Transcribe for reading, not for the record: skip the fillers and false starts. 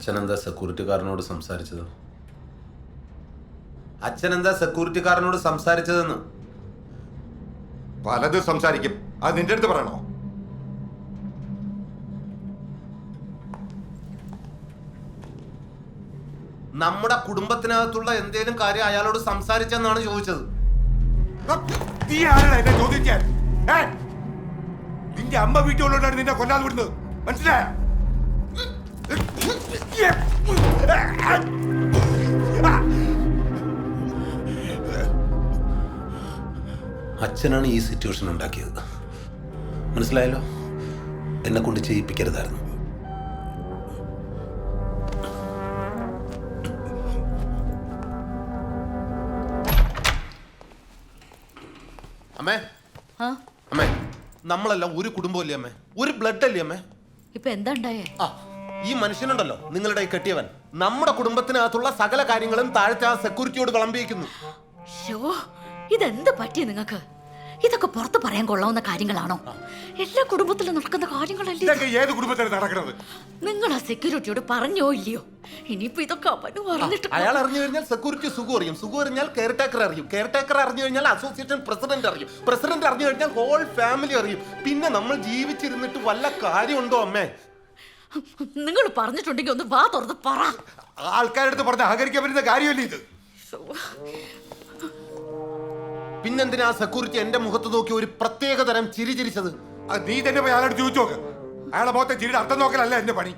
അച്ഛനെന്താ സെക്യൂരിറ്റിക്കാരനോട് സംസാരിച്ചത്? അച്ഛനെന്താ സെക്യൂരിറ്റിക്കാരനോട് സംസാരിച്ചതെന്ന്? പലതും സംസാരിക്കും. അത് നിന്റെ അടുത്ത് പറയണോ? നമ്മുടെ കുടുംബത്തിനകത്തുള്ള എന്തേലും കാര്യം അയാളോട് സംസാരിച്ചെന്നാണ് ചോദിച്ചത്. നീ ആരാണ് എന്നെ ചോദിക്കാൻ? നിന്റെ അമ്മ വീട്ടിലുള്ളതാണ് നിന്നെ കൊല്ലാതെ വിടുന്നത്, മനസ്സിലായ? അച്ഛനാണ് ഈ സിറ്റുവേഷൻ ഉണ്ടാക്കിയത്, മനസ്സിലായല്ലോ? എന്നെ കൊണ്ട് ചെയ്യിപ്പിക്കരുതായിരുന്നു. അമ്മേ, അമ്മേ, നമ്മളെല്ലാം ഒരു കുടുംബമല്ലേ അമ്മേ? ഒരു ബ്ലഡ് അല്ലേ അമ്മേ? ഇപ്പൊ എന്താ ഉണ്ടായേ? ഈ മനുഷ്യനുണ്ടല്ലോ, നിങ്ങളുടെ ഈ കെട്ടിയവൻ, നമ്മുടെ കുടുംബത്തിനകത്തുള്ള സകല കാര്യങ്ങളും താഴത്തെ ആ സെക്യൂരിറ്റിയോട് വിളമ്പിയിരിക്കുന്നു. ഇതെന്ത് പറ്റി നിങ്ങൾക്ക്? ഇതൊക്കെ പുറത്ത് പറയാൻ കൊള്ളാവുന്ന കാര്യങ്ങളാണോ? എല്ലാ കുടുംബത്തിലും നടക്കുന്ന കാര്യങ്ങളല്ലേ? ഏത് കുടുംബത്തിലാണ് നടക്കുന്നത്? നിങ്ങൾ ആ സെക്യൂരിറ്റിയോട് പറഞ്ഞോ ഇല്ലയോ? ഇനിയിപ്പോ ഇതൊക്കെ അവന് പറഞ്ഞിട്ട് അയാൾ അറിഞ്ഞു കഴിഞ്ഞാൽ സെക്യൂരിറ്റി സുഖം അറിയും, സുഖം അറിഞ്ഞാൽ കെയർ ടേക്കർ അറിയും, കെയർ ടേക്കർ അറിഞ്ഞു കഴിഞ്ഞാൽ അസോസിയേഷൻ പ്രസിഡന്റ് അറിയും, പ്രസിഡന്റ് അറിഞ്ഞു കഴിഞ്ഞാൽ ഹോൾ ഫാമിലി അറിയും. പിന്നെ നമ്മൾ ജീവിച്ചിരുന്നിട്ട് വല്ല കാര്യമുണ്ടോ അമ്മേ? നിങ്ങൾ പറഞ്ഞിട്ടുണ്ടെങ്കിൽ ഒന്ന് വാ തുറന്ന് പറ. ആൾക്കാരെടുത്ത് പറഞ്ഞ് അഹകരിക്കാൻ പറ്റുന്ന കാര്യമല്ലേ ഇത്? പിന്നെന്തിനാ സെക്യൂരിറ്റി എന്റെ മുഖത്ത് നോക്കി ഒരു പ്രത്യേക തരം ചിരി ചിരിച്ചത്? നീ തന്നെ പോയി അയാളോട് ചോദിച്ചു നോക്ക്. അയാളെ മുഖത്തെ ചിരിയുടെ അർത്ഥം നോക്കലല്ല എന്റെ പണി.